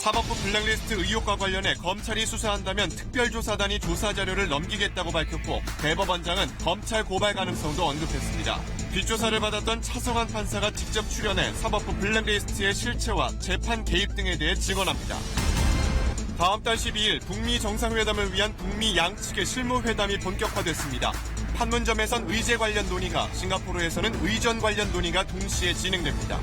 사법부 블랙리스트 의혹과 관련해 검찰이 수사한다면 특별조사단이 조사 자료를 넘기겠다고 밝혔고 대법원장은 검찰 고발 가능성도 언급했습니다. 뒷조사를 받았던 차성환 판사가 직접 출연해 사법부 블랙리스트의 실체와 재판 개입 등에 대해 증언합니다. 다음 달 12일 북미 정상회담을 위한 북미 양측의 실무회담이 본격화됐습니다. 판문점에선 의제 관련 논의가, 싱가포르에서는 의전 관련 논의가 동시에 진행됩니다.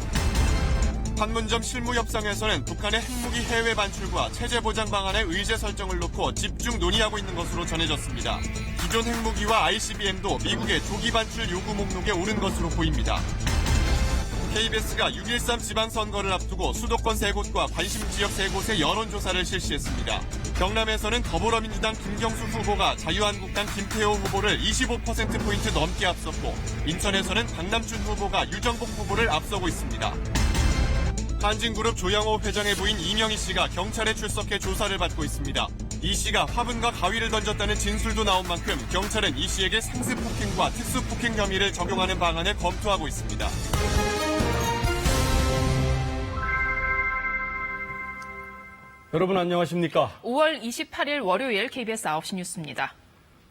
판문점 실무협상에서는 북한의 핵무기 해외 반출과 체제 보장 방안의 의제 설정을 놓고 집중 논의하고 있는 것으로 전해졌습니다. 기존 핵무기와 ICBM도 미국의 조기 반출 요구 목록에 오른 것으로 보입니다. KBS가 6.13 지방선거를 앞두고 수도권 3곳과 관심지역 3곳의 여론조사를 실시했습니다. 경남에서는 더불어민주당 김경수 후보가 자유한국당 김태호 후보를 25%포인트 넘게 앞섰고 인천에서는 박남춘 후보가 유정복 후보를 앞서고 있습니다. 한진그룹 조양호 회장의 부인 이명희 씨가 경찰에 출석해 조사를 받고 있습니다. 이 씨가 화분과 가위를 던졌다는 진술도 나온 만큼 경찰은 이 씨에게 상습폭행과 특수폭행 혐의를 적용하는 방안을 검토하고 있습니다. 여러분 안녕하십니까? 5월 28일 월요일 KBS 9시 뉴스입니다.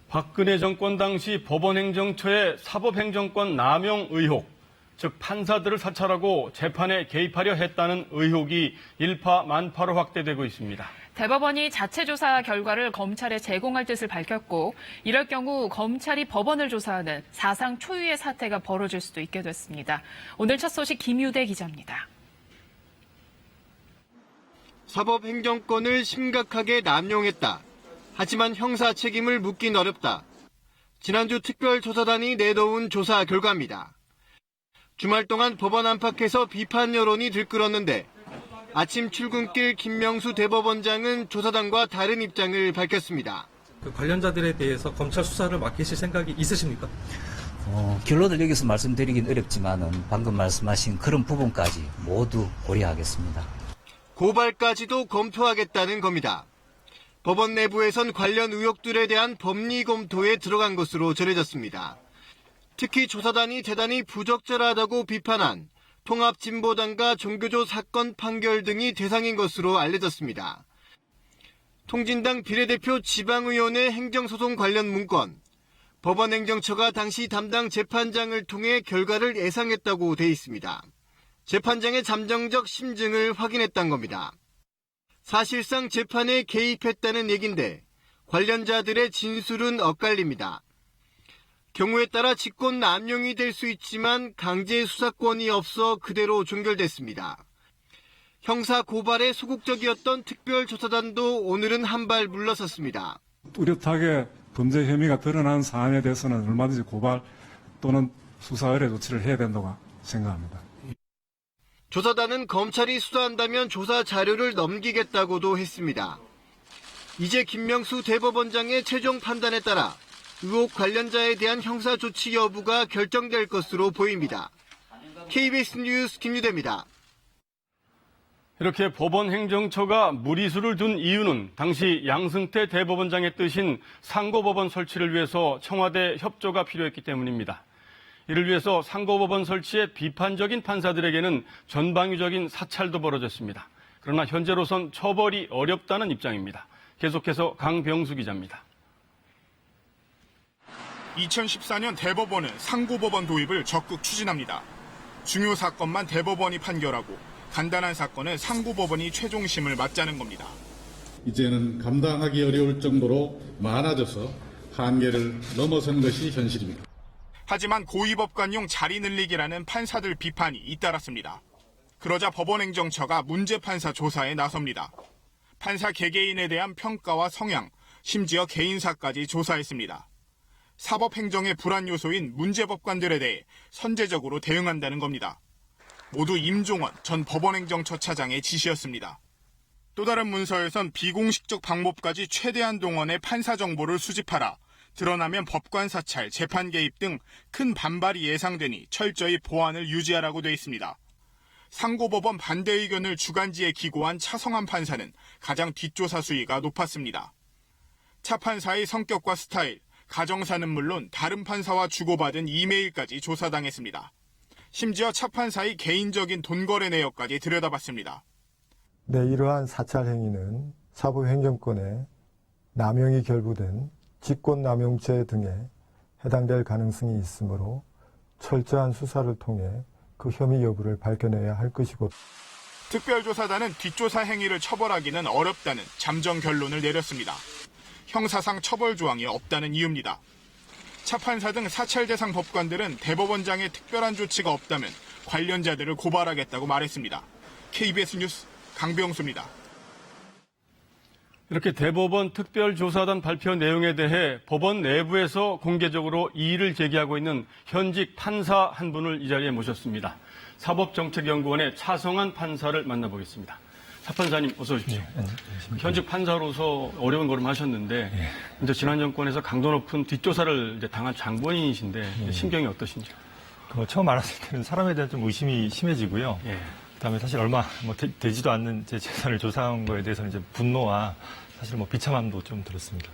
박근혜 정권 당시 법원행정처의 사법행정권 남용 의혹, 즉 판사들을 사찰하고 재판에 개입하려 했다는 의혹이 일파만파로 확대되고 있습니다. 대법원이 자체 조사 결과를 검찰에 제공할 뜻을 밝혔고 이럴 경우 검찰이 법원을 조사하는 사상 초유의 사태가 벌어질 수도 있게 됐습니다. 오늘 첫 소식 김유대 기자입니다. 사법행정권을 심각하게 남용했다. 하지만 형사 책임을 묻긴 어렵다. 지난주 특별조사단이 내놓은 조사 결과입니다. 주말 동안 법원 안팎에서 비판 여론이 들끓었는데 아침 출근길 김명수 대법원장은 조사단과 다른 입장을 밝혔습니다. 그 관련자들에 대해서 검찰 수사를 맡기실 생각이 있으십니까? 결론을 여기서 말씀드리긴 어렵지만은 방금 말씀하신 그런 부분까지 모두 고려하겠습니다. 고발까지도 검토하겠다는 겁니다. 법원 내부에선 관련 의혹들에 대한 법리 검토에 들어간 것으로 전해졌습니다. 특히 조사단이 대단히 부적절하다고 비판한 통합진보당과 종교조 사건 판결 등이 대상인 것으로 알려졌습니다. 통진당 비례대표 지방의원의 행정소송 관련 문건, 법원행정처가 당시 담당 재판장을 통해 결과를 예상했다고 돼 있습니다. 재판장의 잠정적 심증을 확인했던 겁니다. 사실상 재판에 개입했다는 얘긴데 관련자들의 진술은 엇갈립니다. 경우에 따라 직권 남용이 될 수 있지만 강제 수사권이 없어 그대로 종결됐습니다. 형사 고발에 소극적이었던 특별조사단도 오늘은 한 발 물러섰습니다. 뚜렷하게 범죄 혐의가 드러난 사안에 대해서는 얼마든지 고발 또는 수사 의뢰 조치를 해야 된다고 생각합니다. 조사단은 검찰이 수사한다면 조사 자료를 넘기겠다고도 했습니다. 이제 김명수 대법원장의 최종 판단에 따라 의혹 관련자에 대한 형사 조치 여부가 결정될 것으로 보입니다. KBS 뉴스 김유대입니다. 이렇게 법원행정처가 무리수를 둔 이유는 당시 양승태 대법원장의 뜻인 상고법원 설치를 위해서 청와대 협조가 필요했기 때문입니다. 이를 위해서 상고법원 설치에 비판적인 판사들에게는 전방위적인 사찰도 벌어졌습니다. 그러나 현재로선 처벌이 어렵다는 입장입니다. 계속해서 강병수 기자입니다. 2014년 대법원은 상고법원 도입을 적극 추진합니다. 중요 사건만 대법원이 판결하고 간단한 사건은 상고법원이 최종심을 맞자는 겁니다. 이제는 감당하기 어려울 정도로 많아져서 한계를 넘어선 것이 현실입니다. 하지만 고위법관용 자리 늘리기라는 판사들 비판이 잇따랐습니다. 그러자 법원행정처가 문제 판사 조사에 나섭니다. 판사 개개인에 대한 평가와 성향, 심지어 개인사까지 조사했습니다. 사법행정의 불안 요소인 문제법관들에 대해 선제적으로 대응한다는 겁니다. 모두 임종원 전 법원행정처 차장의 지시였습니다. 또 다른 문서에선 비공식적 방법까지 최대한 동원해 판사 정보를 수집하라, 드러나면 법관 사찰, 재판 개입 등 큰 반발이 예상되니 철저히 보안을 유지하라고 돼 있습니다. 상고법원 반대 의견을 주간지에 기고한 차성환 판사는 가장 뒷조사 수위가 높았습니다. 차 판사의 성격과 스타일, 가정사는 물론 다른 판사와 주고받은 이메일까지 조사당했습니다. 심지어 차 판사의 개인적인 돈거래 내역까지 들여다봤습니다. 네, 이러한 사찰 행위는 사법행정권에 남용이 결부된 직권남용죄 등에 해당될 가능성이 있으므로 철저한 수사를 통해 그 혐의 여부를 밝혀내야 할 것이고 특별조사단은 뒷조사 행위를 처벌하기는 어렵다는 잠정 결론을 내렸습니다. 형사상 처벌 조항이 없다는 이유입니다. 차 판사 등 사찰 대상 법관들은 대법원장의 특별한 조치가 없다면 관련자들을 고발하겠다고 말했습니다. KBS 뉴스 강병수입니다. 이렇게 대법원 특별조사단 발표 내용에 대해 법원 내부에서 공개적으로 이의를 제기하고 있는 현직 판사 한 분을 이 자리에 모셨습니다. 사법정책연구원의 차성한 판사를 만나보겠습니다. 차 판사님 어서 오십시오. 현직 판사로서 어려운 걸음 하셨는데 이제 지난 정권에서 강도 높은 뒷조사를 이제 당한 장본인이신데 심경이 어떠신지요? 처음 알았을 때는 사람에 대한 좀 의심이 심해지고요. 그다음에 사실 얼마 되지도 않는 제 재산을 조사한 거에 대해서는 이제 분노와 사실 비참함도 좀 들었습니다.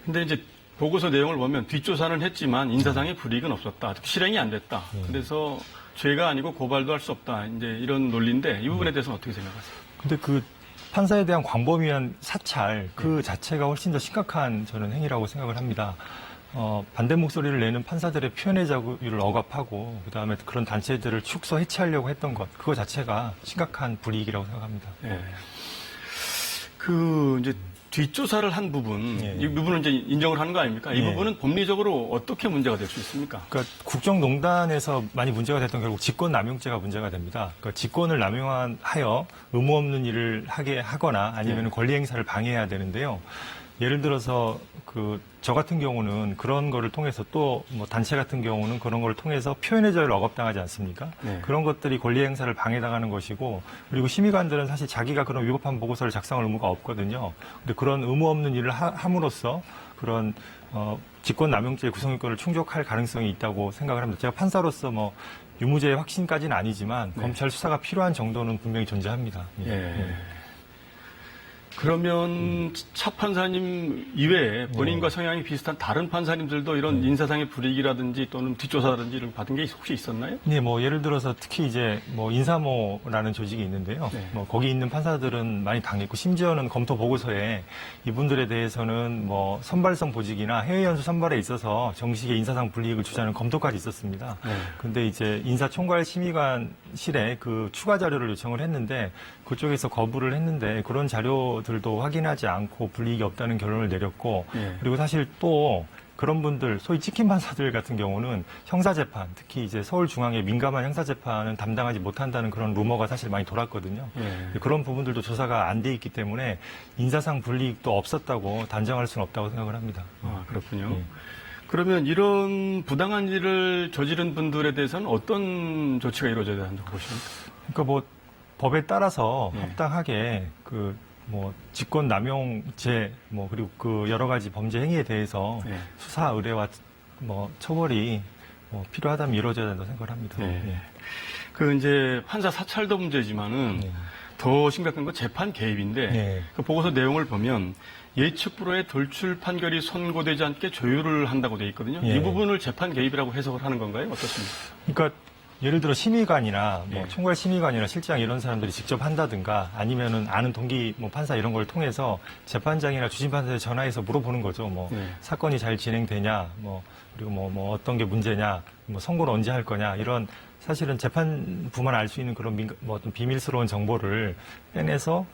근데 이제 보고서 내용을 보면 뒷조사는 했지만 인사상의 불이익은 없었다. 실행이 안 됐다. 그래서 죄가 아니고 고발도 할 수 없다. 이제 이런 논리인데 이 부분에 대해서는 어떻게 생각하세요? 근데 그 판사에 대한 광범위한 사찰 그 자체가 훨씬 더 심각한 저는 행위라고 생각을 합니다. 반대 목소리를 내는 판사들의 표현의 자유를 억압하고 그다음에 그런 단체들을 축소 해체하려고 했던 것 그거 자체가 심각한 불이익이라고 생각합니다. 이제 뒷조사를 한 부분, 이 부분은 이제 인정을 하는 거 아닙니까? 이 부분은 법리적으로 어떻게 문제가 될 수 있습니까? 그러니까 국정농단에서 많이 문제가 됐던 결국 직권남용죄가 문제가 됩니다. 그러니까 직권을 남용하여 의무 없는 일을 하게 하거나 아니면 권리 행사를 방해해야 되는데요. 예를 들어서 저 같은 경우는 그런 거를 통해서 또 단체 같은 경우는 그런 거를 통해서 표현의 자유를 억압당하지 않습니까? 그런 것들이 권리 행사를 방해당하는 것이고 그리고 심의관들은 사실 자기가 그런 위법한 보고서를 작성할 의무가 없거든요. 근데 그런 의무 없는 일을 함으로써 그런 직권남용죄의 구성요건을 충족할 가능성이 있다고 생각을 합니다. 제가 판사로서 유무죄의 확신까지는 아니지만 검찰 수사가 필요한 정도는 분명히 존재합니다. 그러면 차 판사님 이외에 본인과 성향이 비슷한 다른 판사님들도 이런 인사상의 불이익이라든지 또는 뒷조사라든지를 받은 게 혹시 있었나요? 네, 예를 들어서 특히 이제 인사모라는 조직이 있는데요. 거기 있는 판사들은 많이 당했고 심지어는 검토 보고서에 이분들에 대해서는 선발성 보직이나 해외 연수 선발에 있어서 정식의 인사상 불이익을 주자는 검토까지 있었습니다. 근데 이제 인사총괄심의관실에 그 추가 자료를 요청을 했는데 그쪽에서 거부를 했는데 그런 자료들도 확인하지 않고 불이익이 없다는 결론을 내렸고 그리고 사실 또 그런 분들 소위 찍힌 판사들 같은 경우는 형사재판 특히 이제 서울중앙의 민감한 형사재판은 담당하지 못한다는 그런 루머가 사실 많이 돌았거든요. 그런 부분들도 조사가 안 돼 있기 때문에 인사상 불이익도 없었다고 단정할 수는 없다고 생각을 합니다. 그렇군요. 그러면 이런 부당한 일을 저지른 분들에 대해서는 어떤 조치가 이루어져야 한다고 보십니까? 그러니까 법에 따라서 합당하게 직권남용죄 그리고 그 여러 가지 범죄 행위에 대해서 수사 의뢰와 처벌이 필요하다면 이루어져야 된다고 생각을 합니다. 이제 판사 사찰도 문제지만은 더 심각한 건 재판 개입인데 그 보고서 내용을 보면 예측 불허의 돌출 판결이 선고되지 않게 조율을 한다고 돼 있거든요. 이 부분을 재판 개입이라고 해석을 하는 건가요? 어떻습니까? 그러니까 예를 들어 심의관이나 총괄 심의관이나 실장 이런 사람들이 직접 한다든가 아니면은 아는 동기 판사 이런 걸 통해서 재판장이나 주심 판사에 전화해서 물어보는 거죠. 사건이 잘 진행되냐, 그리고 어떤 게 문제냐, 선고를 언제 할 거냐 이런 사실은 재판부만 알 수 있는 그런 어떤 비밀스러운 정보를 빼내서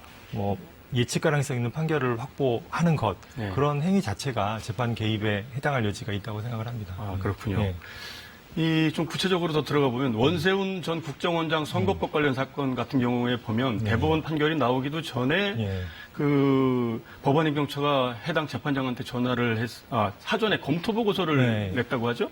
예측 가능성 있는 판결을 확보하는 것 그런 행위 자체가 재판 개입에 해당할 여지가 있다고 생각을 합니다. 그렇군요. 좀 구체적으로 더 들어가 보면 원세훈 전 국정원장 선거법 관련 사건 같은 경우에 보면 대법원 판결이 나오기도 전에 그 법원행정처가 해당 재판장한테 전화를 사전에 검토 보고서를 냈다고 하죠.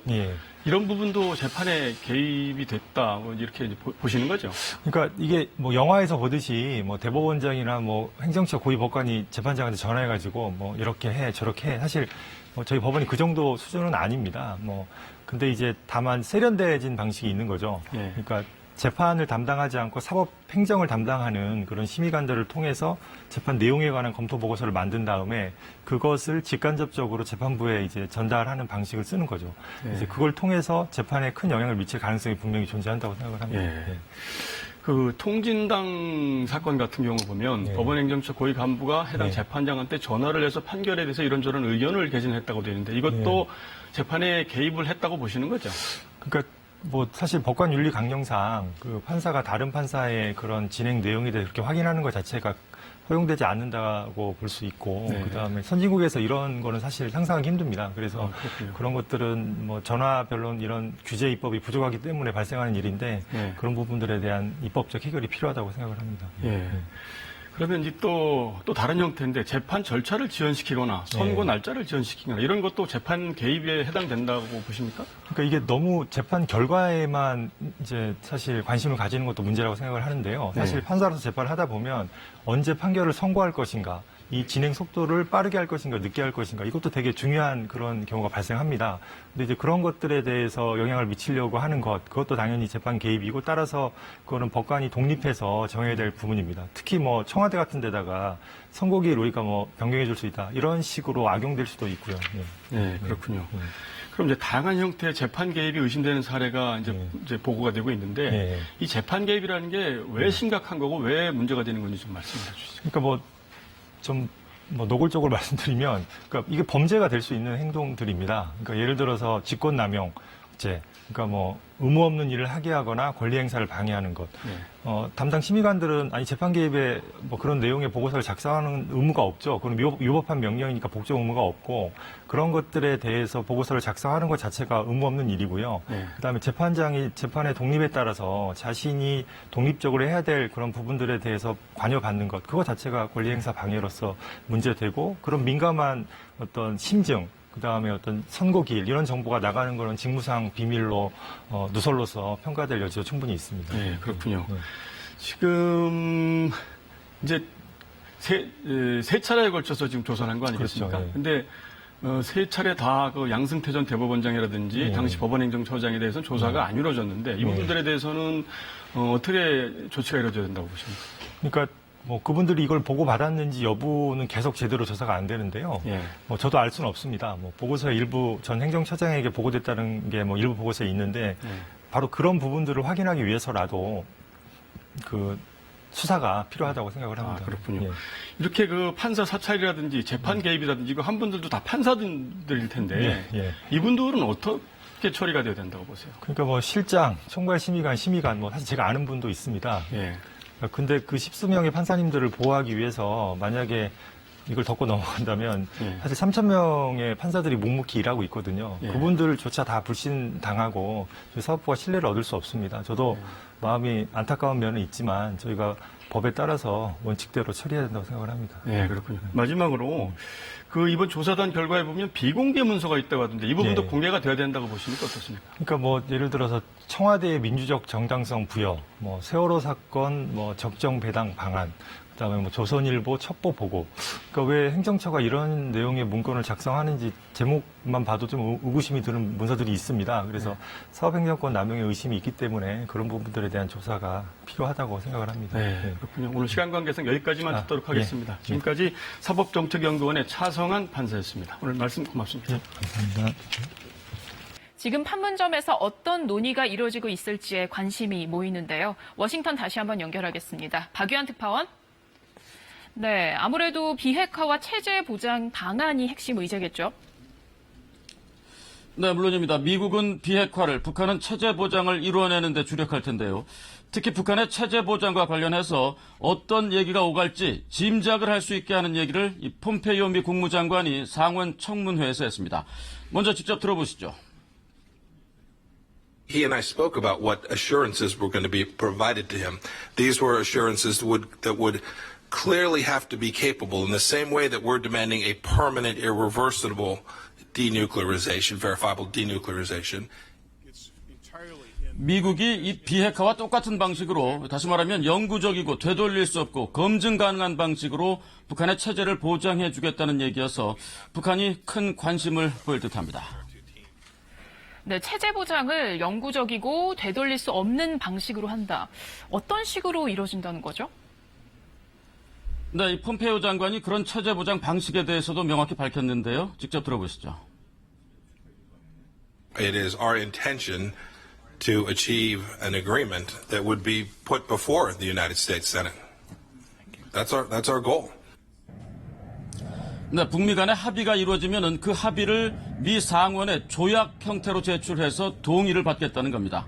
이런 부분도 재판에 개입이 됐다 이렇게 보시는 거죠. 그러니까 이게 영화에서 보듯이 대법원장이나 행정처 고위 법관이 재판장한테 전화해가지고 이렇게 해 저렇게 해 사실 저희 법원이 그 정도 수준은 아닙니다. 근데 이제 다만 세련돼진 방식이 있는 거죠. 그러니까 재판을 담당하지 않고 사법 행정을 담당하는 그런 심의관들을 통해서 재판 내용에 관한 검토 보고서를 만든 다음에 그것을 직간접적으로 재판부에 이제 전달하는 방식을 쓰는 거죠. 이제 그걸 통해서 재판에 큰 영향을 미칠 가능성이 분명히 존재한다고 생각을 합니다. 그 통진당 사건 같은 경우 보면 네. 법원행정처 고위 간부가 해당 네. 재판장한테 전화를 해서 판결에 대해서 이런저런 의견을 개진했다고 되는데 이것도 재판에 개입을 했다고 보시는 거죠? 그러니까 뭐 사실 법관 윤리 강령상 그 판사가 다른 판사의 그런 진행 내용에 대해서 그렇게 확인하는 것 자체가 허용되지 않는다고 볼 수 있고 네. 그다음에 선진국에서 이런 거는 사실 상상하기 힘듭니다. 그래서 그런 것들은 뭐 전화 변론 이런 규제 입법이 부족하기 때문에 발생하는 일인데 네. 그런 부분들에 대한 입법적 해결이 필요하다고 생각을 합니다. 예. 그러면 이제 또 다른 형태인데 재판 절차를 지연시키거나 선고 날짜를 지연시키거나 이런 것도 재판 개입에 해당된다고 보십니까? 그러니까 이게 너무 재판 결과에만 이제 사실 관심을 가지는 것도 문제라고 생각을 하는데요. 사실 네. 판사로서 재판을 하다 보면 언제 판결을 선고할 것인가, 이 진행 속도를 빠르게 할 것인가, 늦게 할 것인가, 이것도 되게 중요한 그런 경우가 발생합니다. 근데 이제 그런 것들에 대해서 영향을 미치려고 하는 것, 그것도 당연히 재판 개입이고 따라서 그거는 법관이 독립해서 정해야 될 부분입니다. 특히 뭐 청와대 같은 데다가 선고기일 우리가 뭐 변경해 줄 수 있다, 이런 식으로 악용될 수도 있고요. 네, 그렇군요. 그럼 이제 다양한 형태의 재판 개입이 의심되는 사례가 이제 보고가 되고 있는데 이 재판 개입이라는 게 왜 심각한 거고 왜 문제가 되는 건지 좀 말씀해 주시죠. 그러니까 뭐 노골적으로 말씀드리면, 그러니까 이게 범죄가 될 수 있는 행동들입니다. 그러니까 예를 들어서 직권남용죄, 그러니까 뭐 의무 없는 일을 하게 하거나 권리 행사를 방해하는 것. 담당 심의관들은 아니 재판 개입에 뭐 그런 내용의 보고서를 작성하는 의무가 없죠. 그건 위법한 명령이니까 복종 의무가 없고 그런 것들에 대해서 보고서를 작성하는 것 자체가 의무 없는 일이고요. 그다음에 재판장이 재판의 독립에 따라서 자신이 독립적으로 해야 될 그런 부분들에 대해서 관여받는 것, 그거 자체가 권리 행사 방해로서 문제되고 그런 민감한 어떤 심증, 그다음에 어떤 선고기일 이런 정보가 나가는 거는 직무상 비밀로 누설로서 평가될 여지가 충분히 있습니다. 네, 그렇군요. 지금 이제 세 차례에 걸쳐서 지금 조사를 한 거 아니겠습니까? 그렇죠. 근데 세 차례 다 그 양승태 전 대법원장이라든지 당시 법원행정처장에 대해서는 조사가 안 이루어졌는데 이 부분들에 대해서는 어떻게 조치가 이루어져야 된다고 보십니까? 그러니까 뭐 그분들이 이걸 보고 받았는지 여부는 계속 제대로 조사가 안 되는데요. 뭐 저도 알 수는 없습니다. 뭐 보고서에 일부 전 행정처장에게 보고됐다는 게 뭐 일부 보고서에 있는데 바로 그런 부분들을 확인하기 위해서라도 그 수사가 필요하다고 생각을 합니다. 그렇군요. 이렇게 그 판사 사찰이라든지 재판 개입이라든지 이거 한 분들도 다 판사들일 텐데 이분들은 어떻게 처리가 돼야 된다고 보세요? 그러니까 뭐 실장, 총괄심의관, 뭐 사실 제가 아는 분도 있습니다. 근데 그 10수명의 판사님들을 보호하기 위해서 만약에 이걸 덮고 넘어간다면 사실 3,000명의 판사들이 묵묵히 일하고 있거든요. 그분들조차 다 불신당하고 사법부가 신뢰를 얻을 수 없습니다. 저도 마음이 안타까운 면은 있지만 저희가 법에 따라서 원칙대로 처리해야 된다고 생각을 합니다. 네, 그렇군요. 마지막으로 그 이번 조사단 결과에 보면 비공개 문서가 있다고 하던데 이 부분도 공개가 돼야 된다고 보십니까? 어떻습니까? 그러니까 뭐 예를 들어서 청와대의 민주적 정당성 부여, 뭐 세월호 사건, 뭐 적정 배당 방안, 그다음에 뭐 조선일보 첩보 보고. 그러니까 왜 행정처가 이런 내용의 문건을 작성하는지 제목만 봐도 좀 의구심이 드는 문서들이 있습니다. 그래서 사업행정권 남용의 의심이 있기 때문에 그런 부분들에 대한 조사가 필요하다고 생각을 합니다. 네, 그렇군요. 오늘 시간 관계상 여기까지만 듣도록 하겠습니다. 지금까지 사법정책연구원의 차성한 판사였습니다. 오늘 말씀 고맙습니다. 감사합니다. 지금 판문점에서 어떤 논의가 이루어지고 있을지에 관심이 모이는데요. 워싱턴 다시 한번 연결하겠습니다. 박유한 특파원. 네, 아무래도 비핵화와 체제 보장 방안이 핵심 의제겠죠? 네, 물론입니다. 미국은 비핵화를, 북한은 체제 보장을 이루어내는 데 주력할 텐데요. 특히 북한의 체제 보장과 관련해서 어떤 얘기가 오갈지 짐작을 할 수 있게 하는 얘기를 이 폼페이오 미 국무장관이 상원 청문회에서 했습니다. 먼저 직접 들어보시죠. He and I spoke about what assurances were going to be provided to him. These were assurances that would clearly have to be capable in the same way that we're demanding a permanent, irreversible denuclearization, verifiable denuclearization. 미국이 이 비핵화와 똑같은 방식으로, 다시 말하면 영구적이고 되돌릴 수 없고 검증 가능한 방식으로 북한의 체제를 보장해 주겠다는 얘기여서 북한이 큰 관심을 보일 듯합니다. 네, 체제 보장을 영구적이고 되돌릴 수 없는 방식으로 한다. 어떤 식으로 이루어진다는 거죠? 네, 이 폼페이오 장관이 그런 체제 보장 방식에 대해서도 명확히 밝혔는데요. 직접 들어보시죠. It is our intention to achieve an agreement that would be put before the United States Senate. That's our goal. 네, 북미 간의 합의가 이루어지면은 그 합의를 미 상원에 조약 형태로 제출해서 동의를 받겠다는 겁니다.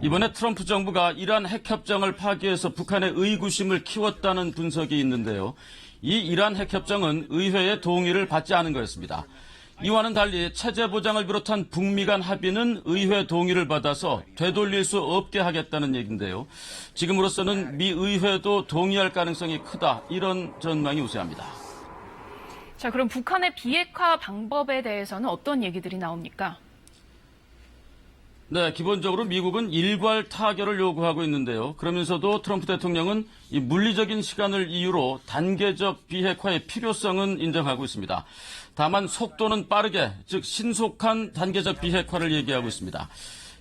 이번에 트럼프 정부가 이란 핵협정을 파기해서 북한의 의구심을 키웠다는 분석이 있는데요. 이 이란 핵협정은 의회의 동의를 받지 않은 거였습니다. 이와는 달리 체제 보장을 비롯한 북미 간 합의는 의회 동의를 받아서 되돌릴 수 없게 하겠다는 얘기인데요. 지금으로서는 미 의회도 동의할 가능성이 크다, 이런 전망이 우세합니다. 자, 그럼 북한의 비핵화 방법에 대해서는 어떤 얘기들이 나옵니까? 네, 기본적으로 미국은 일괄 타결을 요구하고 있는데요. 그러면서도 트럼프 대통령은 이 물리적인 시간을 이유로 단계적 비핵화의 필요성은 인정하고 있습니다. 다만 속도는 빠르게, 즉 신속한 단계적 비핵화를 얘기하고 있습니다.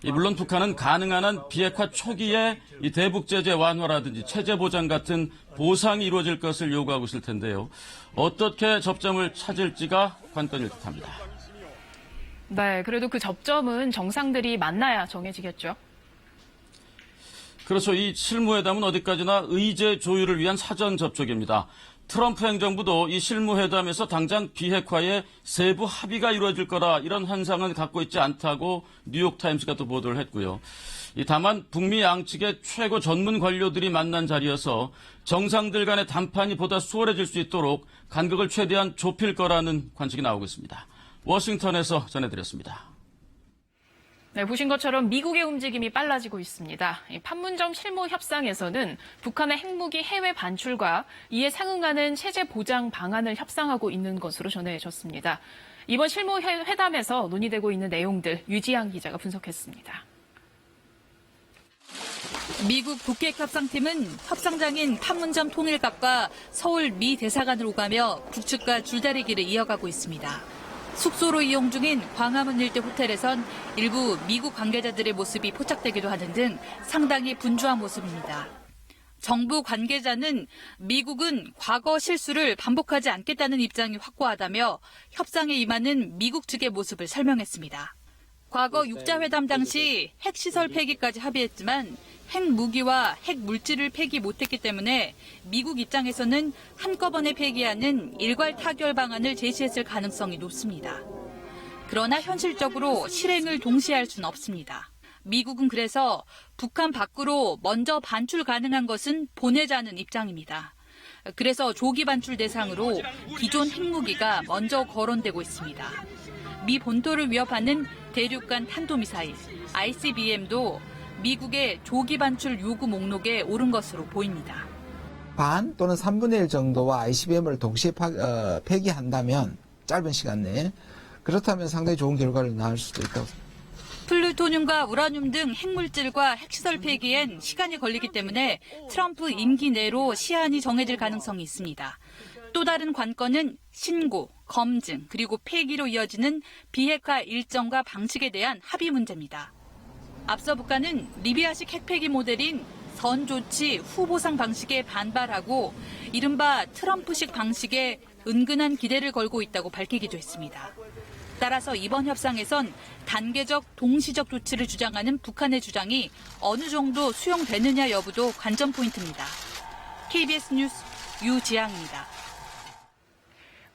물론 북한은 가능한 한 비핵화 초기에 이 대북 제재 완화라든지 체제 보장 같은 보상이 이루어질 것을 요구하고 있을 텐데요. 어떻게 접점을 찾을지가 관건일 듯합니다. 네, 그래도 그 접점은 정상들이 만나야 정해지겠죠. 그렇죠. 이 실무회담은 어디까지나 의제 조율을 위한 사전 접촉입니다. 트럼프 행정부도 이 실무회담에서 당장 비핵화에 세부 합의가 이루어질 거라 이런 환상은 갖고 있지 않다고 뉴욕타임스가 또 보도를 했고요. 다만 북미 양측의 최고 전문 관료들이 만난 자리여서 정상들 간의談판이 보다 수월해질 수 있도록 간극을 최대한 좁힐 거라는 관측이 나오고 있습니다. 워싱턴에서 전해드렸습니다. 네, 보신 것처럼 미국의 움직임이 빨라지고 있습니다. 판문점 실무 협상에서는 북한의 핵무기 해외 반출과 이에 상응하는 체제 보장 방안을 협상하고 있는 것으로 전해졌습니다. 이번 실무 회담에서 논의되고 있는 내용들 유지양 기자가 분석했습니다. 미국 북핵 협상팀은 협상장인 판문점 통일각과 서울 미 대사관을 오가며 북측과 줄다리기를 이어가고 있습니다. 숙소로 이용 중인 광화문 일대 호텔에선 일부 미국 관계자들의 모습이 포착되기도 하는 등 상당히 분주한 모습입니다. 정부 관계자는 미국은 과거 실수를 반복하지 않겠다는 입장이 확고하다며 협상에 임하는 미국 측의 모습을 설명했습니다. 과거 6자 회담 당시 핵시설 폐기까지 합의했지만 핵무기와 핵물질을 폐기 못했기 때문에 미국 입장에서는 한꺼번에 폐기하는 일괄 타결 방안을 제시했을 가능성이 높습니다. 그러나 현실적으로 실행을 동시에 할 수는 없습니다. 미국은 그래서 북한 밖으로 먼저 반출 가능한 것은 보내자는 입장입니다. 그래서 조기 반출 대상으로 기존 핵무기가 먼저 거론되고 있습니다. 미 본토를 위협하는 대륙간 탄도미사일 ICBM도 미국의 조기 반출 요구 목록에 오른 것으로 보입니다. 반 또는 3분의 1 정도와 ICBM을 동시에 폐기한다면 짧은 시간 내에 그렇다면 상당히 좋은 결과를 낳을 수도 있다고. 플루토늄과 우라늄 등 핵물질과 핵시설 폐기엔 시간이 걸리기 때문에 트럼프 임기 내로 시한이 정해질 가능성이 있습니다. 또 다른 관건은 신고, 검증, 그리고 폐기로 이어지는 비핵화 일정과 방식에 대한 합의 문제입니다. 앞서 북한은 리비아식 핵폐기 모델인 선조치 후보상 방식에 반발하고 이른바 트럼프식 방식에 은근한 기대를 걸고 있다고 밝히기도 했습니다. 따라서 이번 협상에선 단계적 동시적 조치를 주장하는 북한의 주장이 어느 정도 수용되느냐 여부도 관전 포인트입니다. KBS 뉴스 유지양입니다.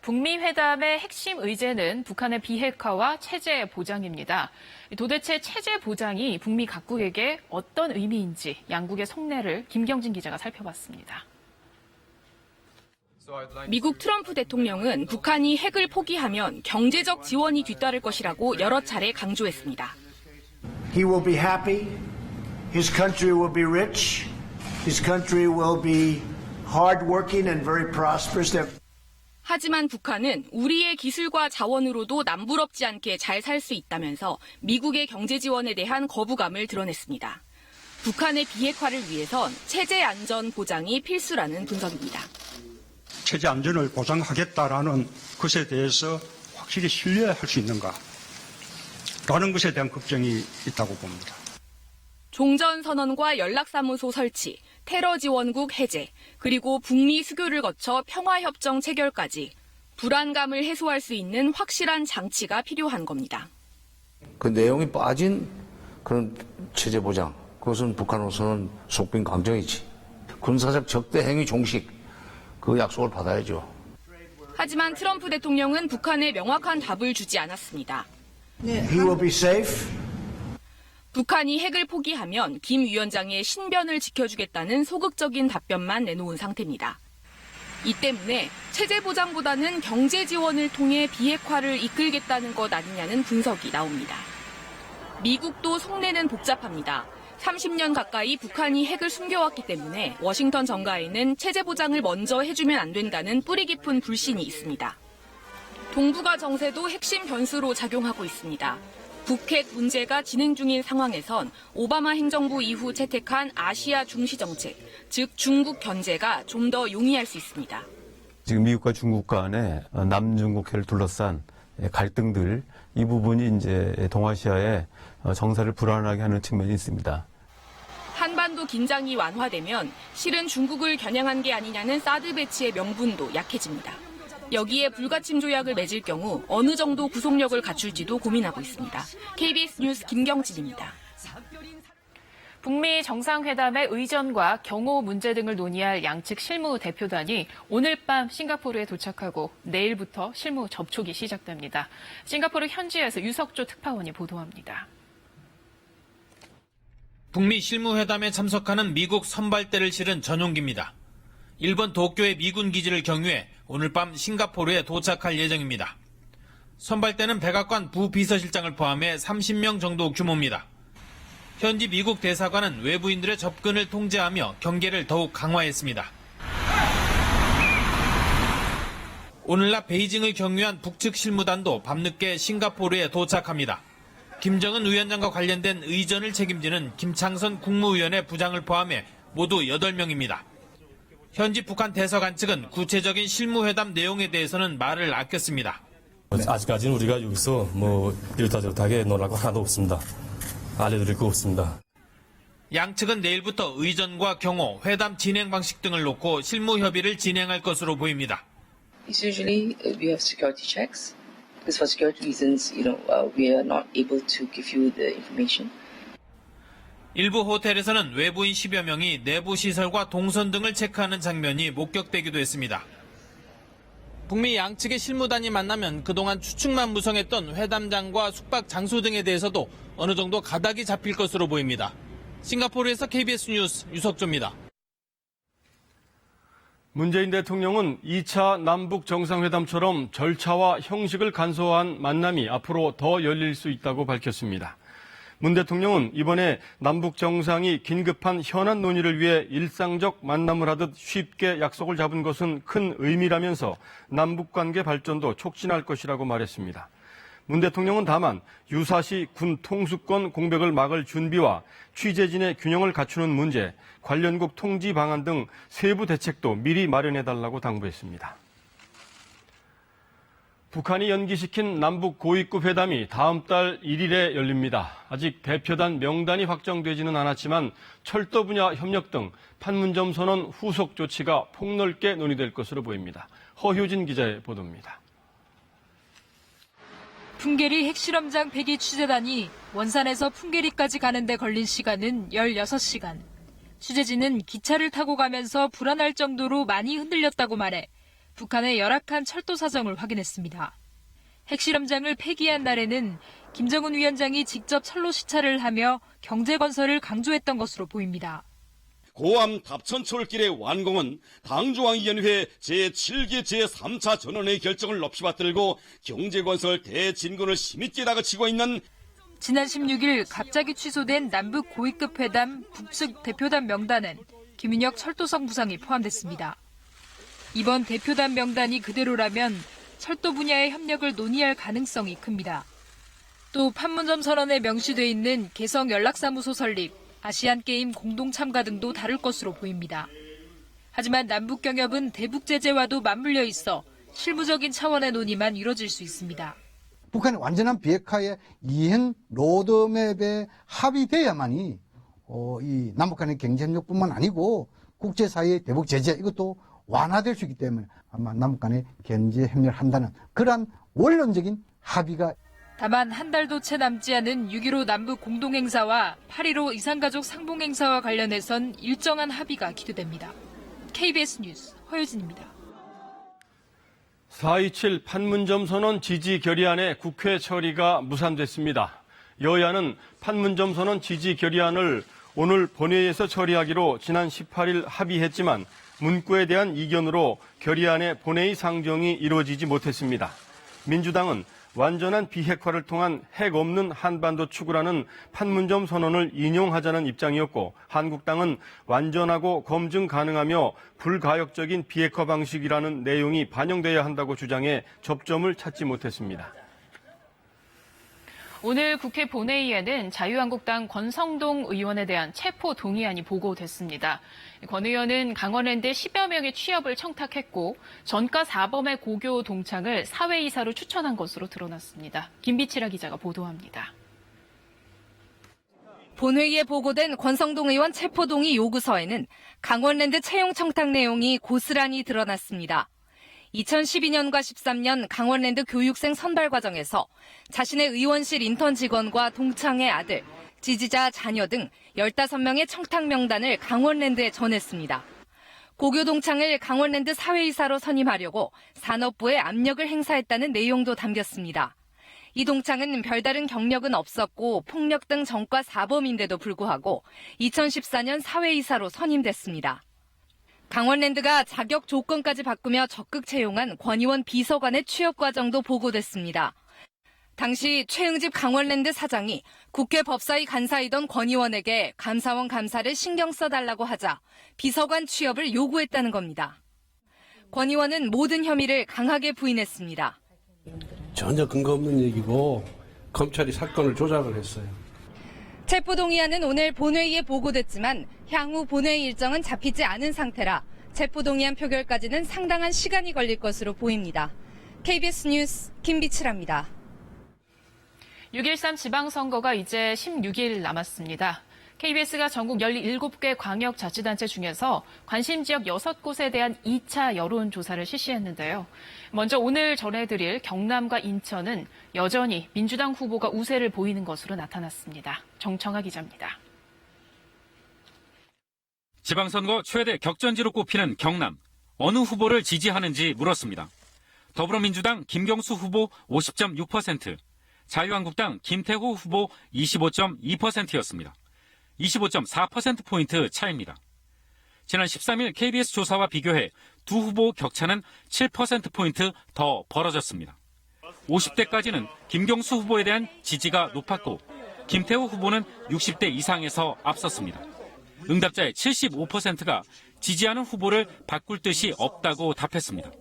북미 회담의 핵심 의제는 북한의 비핵화와 체제 보장입니다. 도대체 체제 보장이 북미 각국에게 어떤 의미인지 양국의 속내를 김경진 기자가 살펴봤습니다. 미국 트럼프 대통령은 북한이 핵을 포기하면 경제적 지원이 뒤따를 것이라고 여러 차례 강조했습니다. He will be happy. His country will be rich. His country will be hardworking and very prosperous. 하지만 북한은 우리의 기술과 자원으로도 남부럽지 않게 잘 살 수 있다면서 미국의 경제 지원에 대한 거부감을 드러냈습니다. 북한의 비핵화를 위해선 체제 안전 보장이 필수라는 분석입니다. 체제 안전을 보장하겠다라는 것에 대해서 확실히 신뢰할 수 있는가? 라는 것에 대한 걱정이 있다고 봅니다. 종전선언과 연락사무소 설치, 테러 지원국 해제, 그리고 북미 수교를 거쳐 평화협정 체결까지 불안감을 해소할 수 있는 확실한 장치가 필요한 겁니다. 그 내용이 빠진 그런 체제 보장, 그것은 북한으로서는 속빈 강정이지. 군사적 적대 행위 종식, 그 약속을 받아야죠. 하지만 트럼프 대통령은 북한에 명확한 답을 주지 않았습니다. He will be safe. 북한이 핵을 포기하면 김 위원장의 신변을 지켜주겠다는 소극적인 답변만 내놓은 상태입니다. 이 때문에 체제 보장보다는 경제 지원을 통해 비핵화를 이끌겠다는 것 아니냐는 분석이 나옵니다. 미국도 속내는 복잡합니다. 30년 가까이 북한이 핵을 숨겨왔기 때문에 워싱턴 정가에는 체제 보장을 먼저 해주면 안 된다는 뿌리 깊은 불신이 있습니다. 동북아 정세도 핵심 변수로 작용하고 있습니다. 북핵 문제가 진행 중인 상황에선 오바마 행정부 이후 채택한 아시아 중시 정책, 즉 중국 견제가 좀 더 용이할 수 있습니다. 지금 미국과 중국 간의 남중국해를 둘러싼 갈등들, 이 부분이 이제 동아시아의 정세를 불안하게 하는 측면이 있습니다. 한반도 긴장이 완화되면 실은 중국을 겨냥한 게 아니냐는 사드 배치의 명분도 약해집니다. 여기에 불가침 조약을 맺을 경우 어느 정도 구속력을 갖출지도 고민하고 있습니다. KBS 뉴스 김경진입니다. 북미 정상회담의 의전과 경호 문제 등을 논의할 양측 실무 대표단이 오늘 밤 싱가포르에 도착하고 내일부터 실무 접촉이 시작됩니다. 싱가포르 현지에서 유석조 특파원이 보도합니다. 북미 실무회담에 참석하는 미국 선발대를 실은 전용기입니다. 일본 도쿄의 미군 기지를 경유해 오늘 밤 싱가포르에 도착할 예정입니다. 선발대는 백악관 부비서실장을 포함해 30명 정도 규모입니다. 현지 미국 대사관은 외부인들의 접근을 통제하며 경계를 더욱 강화했습니다. 오늘날 베이징을 경유한 북측 실무단도 밤늦게 싱가포르에 도착합니다. 김정은 위원장과 관련된 의전을 책임지는 김창선 국무위원회 부장을 포함해 모두 8명입니다. 현지 북한 대사관 측은 구체적인 실무회담 내용에 대해서는 말을 아꼈습니다. 아직까지는 우리가 여기서 이렇다 저렇다하게 논할 거 하나도 없습니다. 알려드릴 거 없습니다. 양측은 내일부터 의전과 경호, 회담 진행 방식 등을 놓고 실무 협의를 진행할 것으로 보입니다. Usually we have security checks because for security reasons, we are not able to give you the information. 일부 호텔에서는 외부인 10여 명이 내부 시설과 동선 등을 체크하는 장면이 목격되기도 했습니다. 북미 양측의 실무단이 만나면 그동안 추측만 무성했던 회담장과 숙박 장소 등에 대해서도 어느 정도 가닥이 잡힐 것으로 보입니다. 싱가포르에서 KBS 뉴스 유석조입니다. 문재인 대통령은 2차 남북 정상회담처럼 절차와 형식을 간소화한 만남이 앞으로 더 열릴 수 있다고 밝혔습니다. 문 대통령은 이번에 남북 정상이 긴급한 현안 논의를 위해 일상적 만남을 하듯 쉽게 약속을 잡은 것은 큰 의미라면서 남북관계 발전도 촉진할 것이라고 말했습니다. 문 대통령은 다만 유사시 군 통수권 공백을 막을 준비와 취재진의 균형을 갖추는 문제, 관련국 통지 방안 등 세부 대책도 미리 마련해달라고 당부했습니다. 북한이 연기시킨 남북 고위급 회담이 다음 달 1일에 열립니다. 아직 대표단 명단이 확정되지는 않았지만 철도 분야 협력 등 판문점 선언 후속 조치가 폭넓게 논의될 것으로 보입니다. 허효진 기자의 보도입니다. 풍계리 핵실험장 폐기 취재단이 원산에서 풍계리까지 가는 데 걸린 시간은 16시간. 취재진은 기차를 타고 가면서 불안할 정도로 많이 흔들렸다고 말해 북한의 열악한 철도 사정을 확인했습니다. 핵실험장을 폐기한 날에는 김정은 위원장이 직접 철로 시찰을 하며 경제 건설을 강조했던 것으로 보입니다. 고암 답천철길의 완공은 당중앙위원회 제7기 제3차 전원의 결정을 높이 받들고 경제건설 대진군을 힘있게 다그치고 있는 지난 16일 갑자기 취소된 남북 고위급 회담 북측 대표단 명단엔 김윤혁 철도성 부상이 포함됐습니다. 이번 대표단 명단이 그대로라면 철도 분야의 협력을 논의할 가능성이 큽니다. 또 판문점 선언에 명시돼 있는 개성 연락사무소 설립, 아시안게임 공동 참가 등도 다룰 것으로 보입니다. 하지만 남북 경협은 대북 제재와도 맞물려 있어 실무적인 차원의 논의만 이뤄질 수 있습니다. 북한의 완전한 비핵화의 이행 로드맵에 합의돼야만이 이 남북 간의 경제협력뿐만 아니고 국제사회의 대북 제재 이것도 완화될 수 있기 때문에 아마 남북 간의 경제협력을 한다는 그러한 원론적인 합의가 다만 한 달도 채 남지 않은 6.15 남북 공동행사와 8.15 이산가족 상봉행사와 관련해선 일정한 합의가 기대됩니다. KBS 뉴스 허유진입니다. 4.27 판문점 선언 지지 결의안의 국회 처리가 무산됐습니다. 여야는 판문점 선언 지지 결의안을 오늘 본회의에서 처리하기로 지난 18일 합의했지만 문구에 대한 이견으로 결의안의 본회의 상정이 이루어지지 못했습니다. 민주당은 완전한 비핵화를 통한 핵 없는 한반도 추구라는 판문점 선언을 인용하자는 입장이었고, 한국당은 완전하고 검증 가능하며 불가역적인 비핵화 방식이라는 내용이 반영돼야 한다고 주장해 접점을 찾지 못했습니다. 오늘 국회 본회의에는 자유한국당 권성동 의원에 대한 체포 동의안이 보고됐습니다. 권 의원은 강원랜드 10여 명의 취업을 청탁했고 전과 4범의 고교 동창을 사회이사로 추천한 것으로 드러났습니다. 김비치라 기자가 보도합니다. 본회의에 보고된 권성동 의원 체포 동의 요구서에는 강원랜드 채용 청탁 내용이 고스란히 드러났습니다. 2012년과 13년 강원랜드 교육생 선발 과정에서 자신의 의원실 인턴 직원과 동창의 아들, 지지자 자녀 등 15명의 청탁 명단을 강원랜드에 전했습니다. 고교 동창을 강원랜드 사회이사로 선임하려고 산업부에 압력을 행사했다는 내용도 담겼습니다. 이 동창은 별다른 경력은 없었고 폭력 등 전과 4범인데도 불구하고 2014년 사회이사로 선임됐습니다. 강원랜드가 자격 조건까지 바꾸며 적극 채용한 권 의원 비서관의 취업 과정도 보고됐습니다. 당시 최응집 강원랜드 사장이 국회 법사위 간사이던 권 의원에게 감사원 감사를 신경 써달라고 하자 비서관 취업을 요구했다는 겁니다. 권 의원은 모든 혐의를 강하게 부인했습니다. 전혀 근거 없는 얘기고 검찰이 사건을 조작을 했어요. 체포동의안은 오늘 본회의에 보고됐지만 향후 본회의 일정은 잡히지 않은 상태라 체포동의안 표결까지는 상당한 시간이 걸릴 것으로 보입니다. KBS 뉴스 김비치라입니다. 6.13 지방선거가 이제 16일 남았습니다. KBS가 전국 17개 광역자치단체 중에서 관심지역 6곳에 대한 2차 여론조사를 실시했는데요. 먼저 오늘 전해드릴 경남과 인천은 여전히 민주당 후보가 우세를 보이는 것으로 나타났습니다. 정청아 기자입니다. 지방선거 최대 격전지로 꼽히는 경남. 어느 후보를 지지하는지 물었습니다. 더불어민주당 김경수 후보 50.6%, 자유한국당 김태호 후보 25.2%였습니다. 25.4%포인트 차이입니다. 지난 13일 KBS 조사와 비교해 두 후보 격차는 7%포인트 더 벌어졌습니다. 50대까지는 김경수 후보에 대한 지지가 높았고 김태호 후보는 60대 이상에서 앞섰습니다. 응답자의 75%가 지지하는 후보를 바꿀 뜻이 없다고 답했습니다.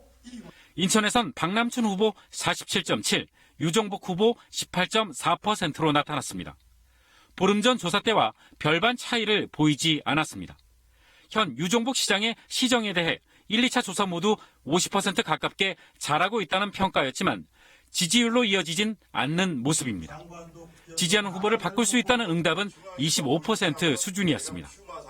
인천에선 박남춘 후보 47.7, 유정복 후보 18.4%로 나타났습니다. 보름 전 조사 때와 별반 차이를 보이지 않았습니다. 현 유정복 시장의 시정에 대해 1, 2차 조사 모두 50% 가깝게 잘하고 있다는 평가였지만 지지율로 이어지진 않는 모습입니다. 지지하는 후보를 바꿀 수 있다는 응답은 25% 수준이었습니다.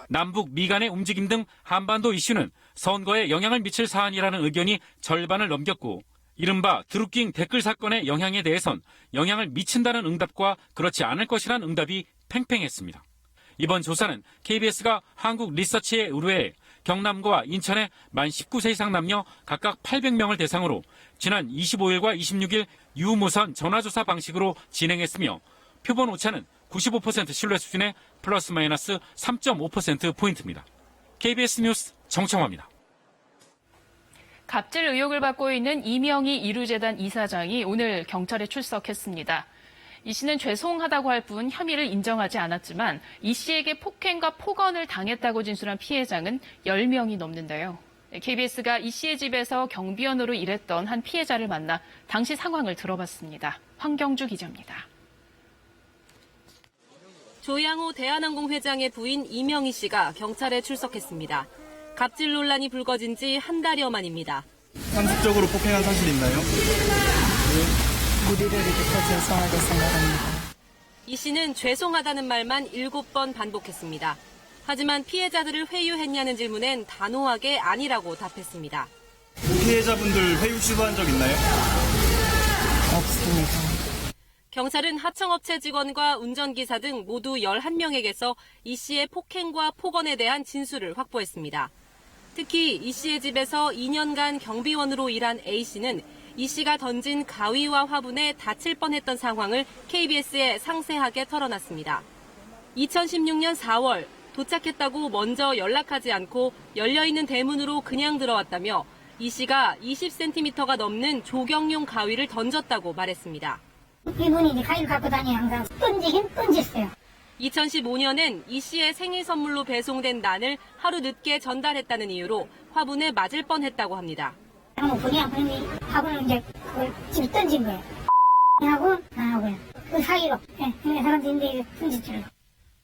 남북 미간의 움직임 등 한반도 이슈는 선거에 영향을 미칠 사안이라는 의견이 절반을 넘겼고 이른바 드루킹 댓글 사건의 영향에 대해선 영향을 미친다는 응답과 그렇지 않을 것이라는 응답이 팽팽했습니다. 이번 조사는 KBS가 한국 리서치에 의뢰해 경남과 인천의 만 19세 이상 남녀 각각 800명을 대상으로 지난 25일과 26일 유무선 전화조사 방식으로 진행했으며 표본 오차는 95% 신뢰 수준의 플러스 마이너스 3.5%포인트입니다. KBS 뉴스 정청화입니다. 갑질 의혹을 받고 있는 이명희 이루재단 이사장이 오늘 경찰에 출석했습니다. 이 씨는 죄송하다고 할 뿐 혐의를 인정하지 않았지만 이 씨에게 폭행과 폭언을 당했다고 진술한 피해자는 10명이 넘는데요. KBS가 이 씨의 집에서 경비원으로 일했던 한 피해자를 만나 당시 상황을 들어봤습니다. 황경주 기자입니다. 조양호 대한항공 회장의 부인 이명희 씨가 경찰에 출석했습니다. 갑질 논란이 불거진 지 한 달여 만입니다. 상습적으로 폭행한 사실 있나요? 무리를 일으켜 죄송하게 생각합니다. 이 씨는 죄송하다는 말만 7번 반복했습니다. 하지만 피해자들을 회유했냐는 질문엔 단호하게 아니라고 답했습니다. 피해자분들 회유 시도한 적 있나요? 없습니다. 경찰은 하청업체 직원과 운전기사 등 모두 11명에게서 이 씨의 폭행과 폭언에 대한 진술을 확보했습니다. 특히 이 씨의 집에서 2년간 경비원으로 일한 A 씨는 이 씨가 던진 가위와 화분에 다칠 뻔했던 상황을 KBS에 상세하게 털어놨습니다. 2016년 4월 도착했다고 먼저 연락하지 않고 열려있는 대문으로 그냥 들어왔다며 이 씨가 20cm가 넘는 조경용 가위를 던졌다고 말했습니다. 이분이 이제 가위를 갖고 다니는 항상 던지긴 던졌어요. 2015년엔 이 씨의 생일 선물로 배송된 난을 하루 늦게 전달했다는 이유로 화분에 맞을 뻔했다고 합니다. 본의 아니게 화분을 이제 그걸 집에 던진 거예요. 하고 나하고요. 그 사이로 사람들인데 던졌죠.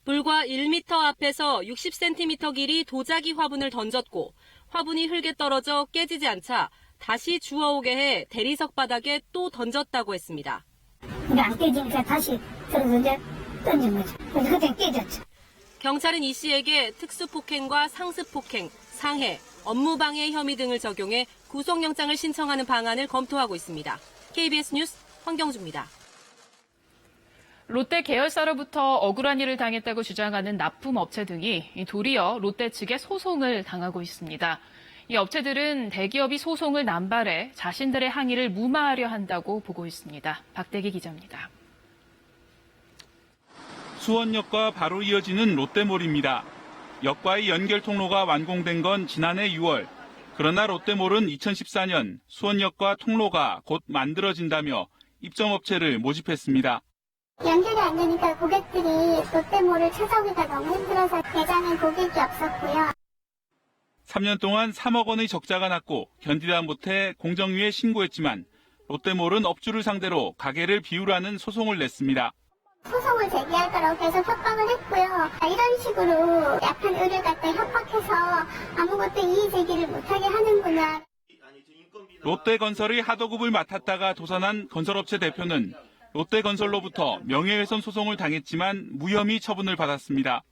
불과 1m 앞에서 60cm 길이 도자기 화분을 던졌고 화분이 흙에 떨어져 깨지지 않자 다시 주워오게 해 대리석 바닥에 또 던졌다고 했습니다. 근데 안 깨지니까 다시 들어서 이제 던진 거죠. 그래서 그때 깨졌죠. 경찰은 이 씨에게 특수폭행과 상습폭행, 상해, 업무방해 혐의 등을 적용해 구속영장을 신청하는 방안을 검토하고 있습니다. KBS 뉴스 황경주입니다. 롯데 계열사로부터 억울한 일을 당했다고 주장하는 납품업체 등이 도리어 롯데 측에 소송을 당하고 있습니다. 이 업체들은 대기업이 소송을 남발해 자신들의 항의를 무마하려 한다고 보고 있습니다. 박대기 기자입니다. 수원역과 바로 이어지는 롯데몰입니다. 역과의 연결 통로가 완공된 건 지난해 6월. 그러나 롯데몰은 2014년 수원역과 통로가 곧 만들어진다며 입점업체를 모집했습니다. 연결이 안 되니까 고객들이 롯데몰을 찾아오기가 너무 힘들어서 매장엔 고객이 없었고요. 3년 동안 3억 원의 적자가 났고 견디다 못해 공정위에 신고했지만 롯데몰은 업주를 상대로 가게를 비우라는 소송을 냈습니다. 소송을 제기할 거라고 계속 협박을 했고요. 이런 식으로 약한 의를 갖다 협박해서 아무것도 이의 제기를 못하게 하는구나. 롯데건설의 하도급을 맡았다가 도산한 건설업체 대표는 롯데건설로부터 명예훼손 소송을 당했지만 무혐의 처분을 받았습니다.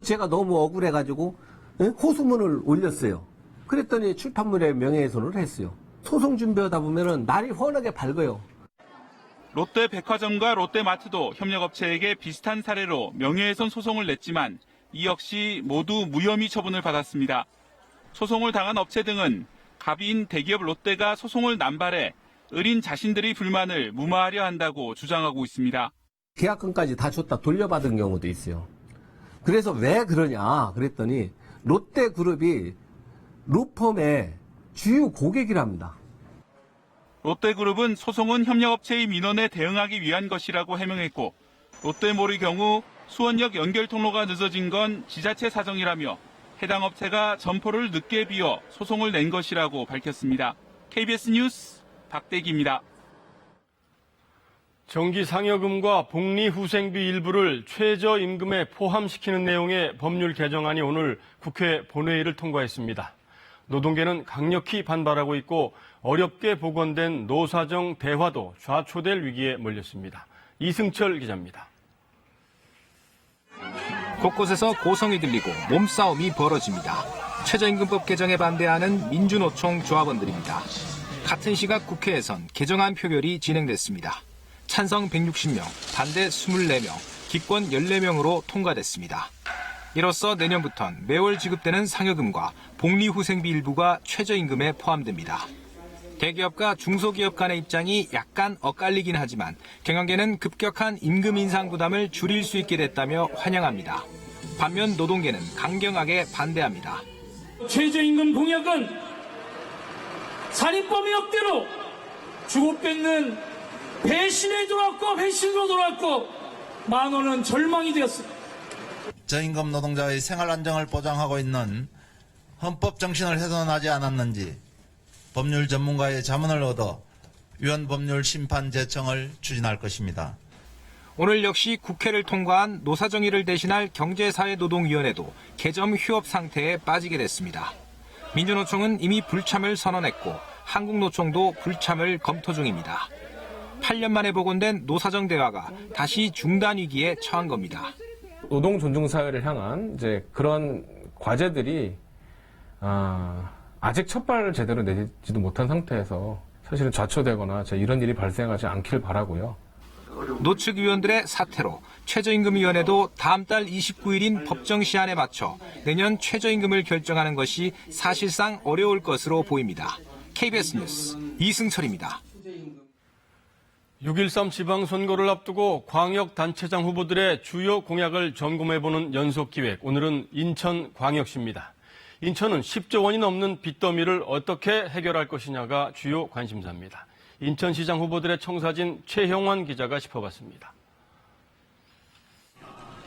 제가 너무 억울해가지고 호소문을 올렸어요. 그랬더니 출판물에 명예훼손을 했어요. 소송 준비하다 보면은 날이 훤하게 밝아요. 롯데백화점과 롯데마트도 협력업체에게 비슷한 사례로 명예훼손 소송을 냈지만 이 역시 모두 무혐의 처분을 받았습니다. 소송을 당한 업체 등은 갑인 대기업 롯데가 소송을 남발해 의린 자신들의 불만을 무마하려 한다고 주장하고 있습니다. 계약금까지 다 줬다 돌려받은 경우도 있어요. 그래서 왜 그러냐 그랬더니 롯데그룹이 로펌의 주요 고객이랍니다. 롯데그룹은 소송은 협력업체의 민원에 대응하기 위한 것이라고 해명했고 롯데몰의 경우 수원역 연결 통로가 늦어진 건 지자체 사정이라며 해당 업체가 점포를 늦게 비워 소송을 낸 것이라고 밝혔습니다. KBS 뉴스 박대기입니다. 정기상여금과 복리후생비 일부를 최저임금에 포함시키는 내용의 법률 개정안이 오늘 국회 본회의를 통과했습니다. 노동계는 강력히 반발하고 있고 어렵게 복원된 노사정 대화도 좌초될 위기에 몰렸습니다. 이승철 기자입니다. 곳곳에서 고성이 들리고 몸싸움이 벌어집니다. 최저임금법 개정에 반대하는 민주노총 조합원들입니다. 같은 시각 국회에선 개정안 표결이 진행됐습니다. 찬성 160명, 반대 24명, 기권 14명으로 통과됐습니다. 이로써 내년부턴 매월 지급되는 상여금과 복리후생비 일부가 최저임금에 포함됩니다. 대기업과 중소기업 간의 입장이 약간 엇갈리긴 하지만 경영계는 급격한 임금 인상 부담을 줄일 수 있게 됐다며 환영합니다. 반면 노동계는 강경하게 반대합니다. 최저임금 공약은 살인범의 역대로 주고 뺏는 배신에 돌아왔고 배신으로 돌아왔고 만 원은 절망이 되었습니다. 저임금 노동자의 생활 안정을 보장하고 있는 헌법 정신을 훼손하지 않았는지 법률 전문가의 자문을 얻어 위헌 법률 심판 제청을 추진할 것입니다. 오늘 역시 국회를 통과한 노사정의를 대신할 경제사회노동위원회도 개점 휴업 상태에 빠지게 됐습니다. 민주노총은 이미 불참을 선언했고 한국노총도 불참을 검토 중입니다. 8년 만에 복원된 노사정 대화가 다시 중단 위기에 처한 겁니다. 노동 존중 사회를 향한 이제 그런 과제들이 아직 첫 발을 제대로 내지도 못한 상태에서 사실은 좌초되거나 이런 일이 발생하지 않길 바라고요. 노측 위원들의 사퇴로 최저임금위원회도 다음 달 29일인 법정 시한에 맞춰 내년 최저임금을 결정하는 것이 사실상 어려울 것으로 보입니다. KBS 뉴스 이승철입니다. 6.13 지방선거를 앞두고 광역단체장 후보들의 주요 공약을 점검해보는 연속기획. 오늘은 인천광역시입니다. 인천은 10조 원이 넘는 빚더미를 어떻게 해결할 것이냐가 주요 관심사입니다. 인천시장 후보들의 청사진 최형환 기자가 짚어봤습니다.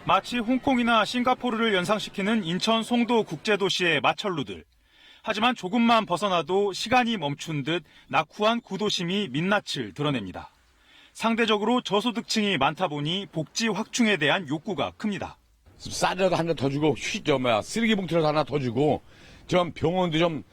마치 홍콩이나 싱가포르를 연상시키는 인천 송도 국제도시의 마철루들. 하지만 조금만 벗어나도 시간이 멈춘 듯 낙후한 구도심이 민낯을 드러냅니다. 상대적으로 저소득층이 많다 보니 복지 확충에 대한 욕구가 큽니다. 쌀이라도 하나 더 주고 쓰레기 봉투라도 하나 더 주고 좀 병원도 좀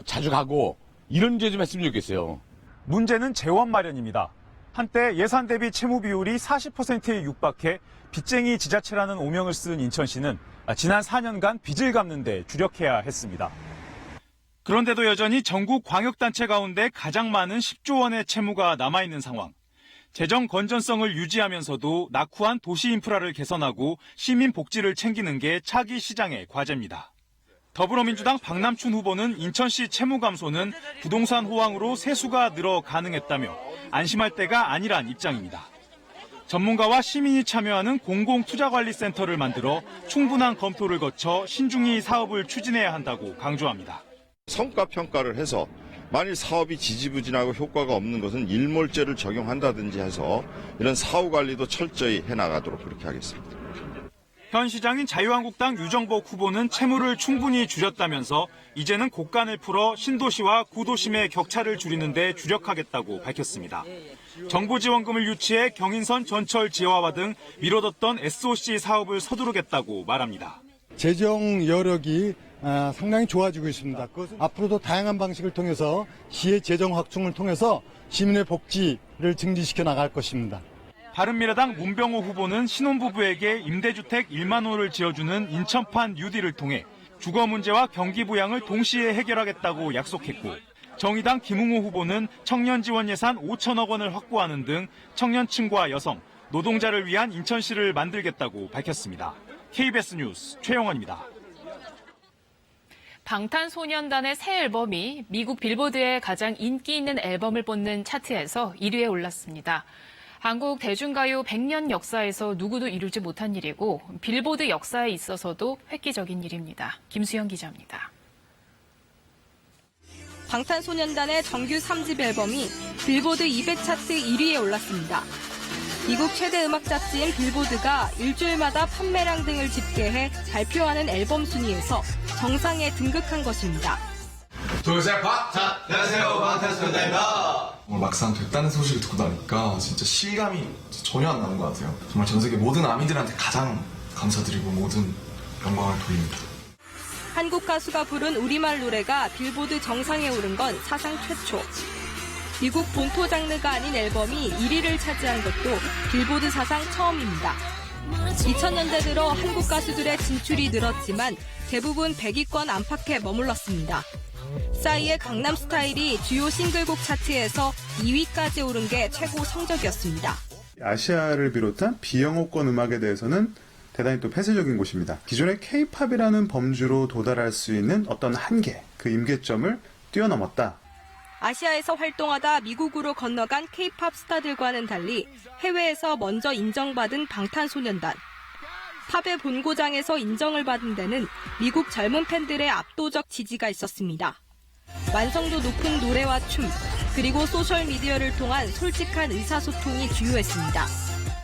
자주 가고 이런 제 좀 했으면 좋겠어요. 문제는 재원 마련입니다. 한때 예산 대비 채무 비율이 40%에 육박해 빚쟁이 지자체라는 오명을 쓴 인천시는 지난 4년간 빚을 갚는 데 주력해야 했습니다. 그런데도 여전히 전국 광역단체 가운데 가장 많은 10조 원의 채무가 남아있는 상황. 재정 건전성을 유지하면서도 낙후한 도시 인프라를 개선하고 시민 복지를 챙기는 게 차기 시장의 과제입니다. 더불어민주당 박남춘 후보는 인천시 채무 감소는 부동산 호황으로 세수가 늘어 가능했다며 안심할 때가 아니란 입장입니다. 전문가와 시민이 참여하는 공공투자관리센터를 만들어 충분한 검토를 거쳐 신중히 사업을 추진해야 한다고 강조합니다. 성과 평가를 해서 만일 사업이 지지부진하고 효과가 없는 것은 일몰제를 적용한다든지 해서 이런 사후 관리도 철저히 해나가도록 그렇게 하겠습니다. 현 시장인 자유한국당 유정복 후보는 채무를 충분히 줄였다면서 이제는 곡간을 풀어 신도시와 구도심의 격차를 줄이는 데 주력하겠다고 밝혔습니다. 정부지원금을 유치해 경인선 전철 지하화 등 미뤄뒀던 SOC 사업을 서두르겠다고 말합니다. 재정 여력이 상당히 좋아지고 있습니다. 앞으로도 다양한 방식을 통해서 시의 재정 확충을 통해서 시민의 복지를 증진시켜 나갈 것입니다. 바른미래당 문병호 후보는 신혼부부에게 임대주택 1만 호를 지어주는 인천판 뉴딜을 통해 주거 문제와 경기 부양을 동시에 해결하겠다고 약속했고, 정의당 김웅호 후보는 청년 지원 예산 5천억 원을 확보하는 등 청년층과 여성, 노동자를 위한 인천시를 만들겠다고 밝혔습니다. KBS 뉴스 최영원입니다. 방탄소년단의 새 앨범이 미국 빌보드의 가장 인기 있는 앨범을 뽑는 차트에서 1위에 올랐습니다. 한국 대중가요 100년 역사에서 누구도 이루지 못한 일이고 빌보드 역사에 있어서도 획기적인 일입니다. 김수영 기자입니다. 방탄소년단의 정규 3집 앨범이 빌보드 200 차트 1위에 올랐습니다. 미국 최대 음악 잡지인 빌보드가 일주일마다 판매량 등을 집계해 발표하는 앨범 순위에서 정상에 등극한 것입니다. 둘, 셋, 자, 안녕하세요. 방탄소년단입니다. 막상 됐다는 소식을 듣고 나니까 진짜 실감이 전혀 안 나는 것 같아요. 정말 전 세계 모든 아미들한테 가장 감사드리고 모든 영광을 돌립니다. 한국 가수가 부른 우리말 노래가 빌보드 정상에 오른 건 사상 최초. 미국 본토 장르가 아닌 앨범이 1위를 차지한 것도 빌보드 사상 처음입니다. 2000년대 들어 한국 가수들의 진출이 늘었지만 대부분 100위권 안팎에 머물렀습니다. 싸이의 강남스타일이 주요 싱글곡 차트에서 2위까지 오른 게 최고 성적이었습니다. 아시아를 비롯한 비영어권 음악에 대해서는 대단히 또 폐쇄적인 곳입니다. 기존의 K-팝이라는 범주로 도달할 수 있는 어떤 한계, 그 임계점을 뛰어넘었다. 아시아에서 활동하다 미국으로 건너간 K-팝 스타들과는 달리 해외에서 먼저 인정받은 방탄소년단. 팝의 본고장에서 인정을 받은 데는 미국 젊은 팬들의 압도적 지지가 있었습니다. 완성도 높은 노래와 춤, 그리고 소셜미디어를 통한 솔직한 의사소통이 주요했습니다.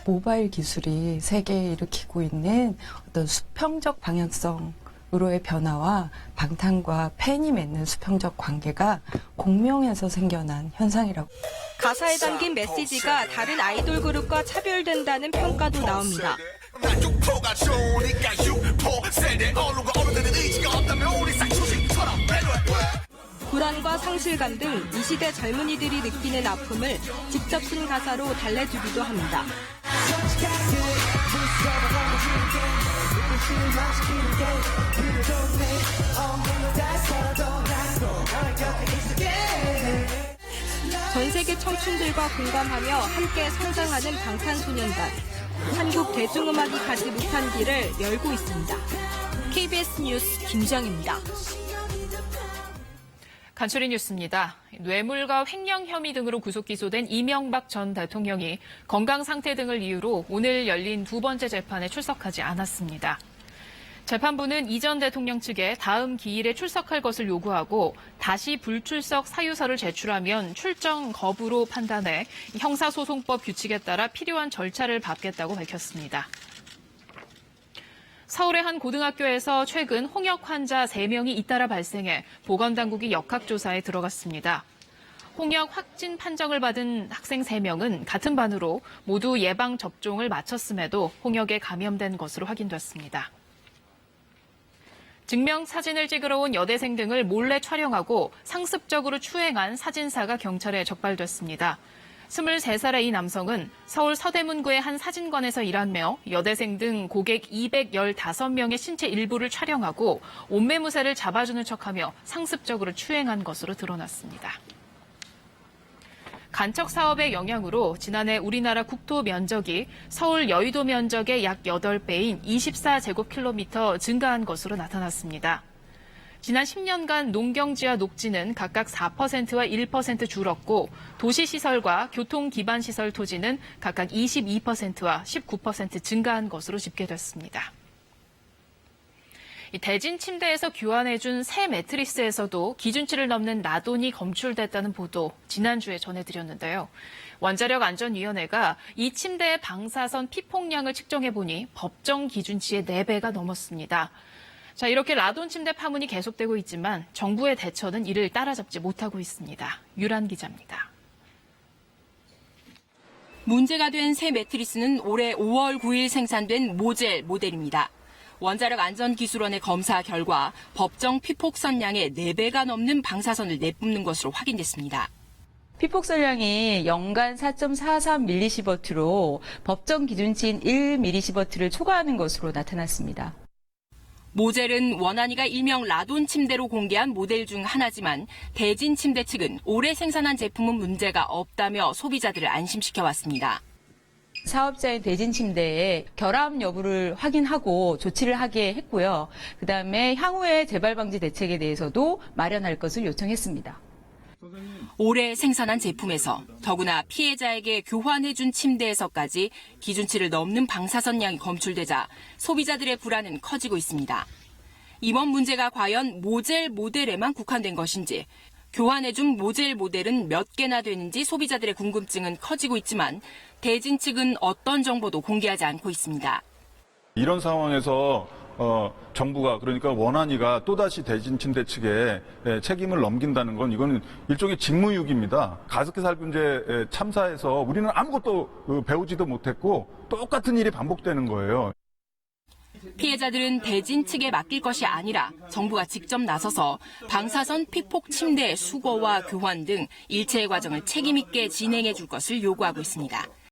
모바일 기술이 세계에 일으키고 있는 어떤 수평적 방향성으로의 변화와 방탄과 팬이 맺는 수평적 관계가 공명해서 생겨난 현상이라고. 가사에 담긴 메시지가 다른 아이돌 그룹과 차별된다는 평가도 나옵니다. 불안과 상실감 등 이 시대 젊은이들이 느끼는 아픔을 직접 쓴 가사로 달래주기도 합니다. 전 세계 청춘들과 공감하며 함께 성장하는 방탄소년단. 한국 대중음악이 가지 못한 길을 열고 있습니다. KBS 뉴스 김정입니다. 간추린 뉴스입니다. 뇌물과 횡령 혐의 등으로 구속 기소된 이명박 전 대통령이 건강 상태 등을 이유로 오늘 열린 두 번째 재판에 출석하지 않았습니다. 재판부는 이 전 대통령 측에 다음 기일에 출석할 것을 요구하고 다시 불출석 사유서를 제출하면 출정 거부로 판단해 형사소송법 규칙에 따라 필요한 절차를 밟겠다고 밝혔습니다. 서울의 한 고등학교에서 최근 홍역 환자 3명이 잇따라 발생해 보건당국이 역학조사에 들어갔습니다. 홍역 확진 판정을 받은 학생 3명은 같은 반으로 모두 예방접종을 마쳤음에도 홍역에 감염된 것으로 확인됐습니다. 증명사진을 찍으러 온 여대생 등을 몰래 촬영하고 상습적으로 추행한 사진사가 경찰에 적발됐습니다. 23살의 이 남성은 서울 서대문구의 한 사진관에서 일하며 여대생 등 고객 215명의 신체 일부를 촬영하고 옷매무새를 잡아주는 척하며 상습적으로 추행한 것으로 드러났습니다. 간척 사업의 영향으로 지난해 우리나라 국토 면적이 서울 여의도 면적의 약 8배인 24제곱킬로미터 증가한 것으로 나타났습니다. 지난 10년간 농경지와 녹지는 각각 4%와 1% 줄었고 도시시설과 교통기반시설 토지는 각각 22%와 19% 증가한 것으로 집계됐습니다. 대진 침대에서 교환해준 새 매트리스에서도 기준치를 넘는 라돈이 검출됐다는 보도 지난주에 전해드렸는데요. 원자력안전위원회가 이 침대의 방사선 피폭량을 측정해보니 법정 기준치의 4배가 넘었습니다. 자, 이렇게 라돈 침대 파문이 계속되고 있지만 정부의 대처는 이를 따라잡지 못하고 있습니다. 유란 기자입니다. 문제가 된 새 매트리스는 올해 5월 9일 생산된 모젤 모델입니다. 원자력안전기술원의 검사 결과 법정 피폭선량의 4배가 넘는 방사선을 내뿜는 것으로 확인됐습니다. 피폭선량이 연간 4.43mS로 법정 기준치인 1mS를 초과하는 것으로 나타났습니다. 모젤은 원안이가 일명 라돈 침대로 공개한 모델 중 하나지만 대진 침대 측은 올해 생산한 제품은 문제가 없다며 소비자들을 안심시켜왔습니다. 사업자인 대진침대에 결함 여부를 확인하고 조치를 하게 했고요. 그다음에 향후의 재발 방지 대책에 대해서도 마련할 것을 요청했습니다. 올해 생산한 제품에서 더구나 피해자에게 교환해준 침대에서까지 기준치를 넘는 방사선량이 검출되자 소비자들의 불안은 커지고 있습니다. 이번 문제가 과연 모젤 모델에만 국한된 것인지, 교환해준 모젤 모델은 몇 개나 되는지 소비자들의 궁금증은 커지고 있지만 대진 측은 어떤 정보도 공개하지 않고 있습니다. 이런 상황에서 정부가, 그러니까 원안위가 또다시 대진 침대 측에 책임을 넘긴다는 건 이거는 일종의 직무유기입니다. 가습기 살균제 참사에서 우리는 아무것도 배우지도 못했고 똑같은 일이 반복되는 거예요. 피해자들은 대진 측에 맡길 것이 아니라 정부가 직접 나서서 방사선 피폭 침대 수거와 교환 등 일체의 과정을 책임 있게 진행해 줄 것을 요구하고 있습니다.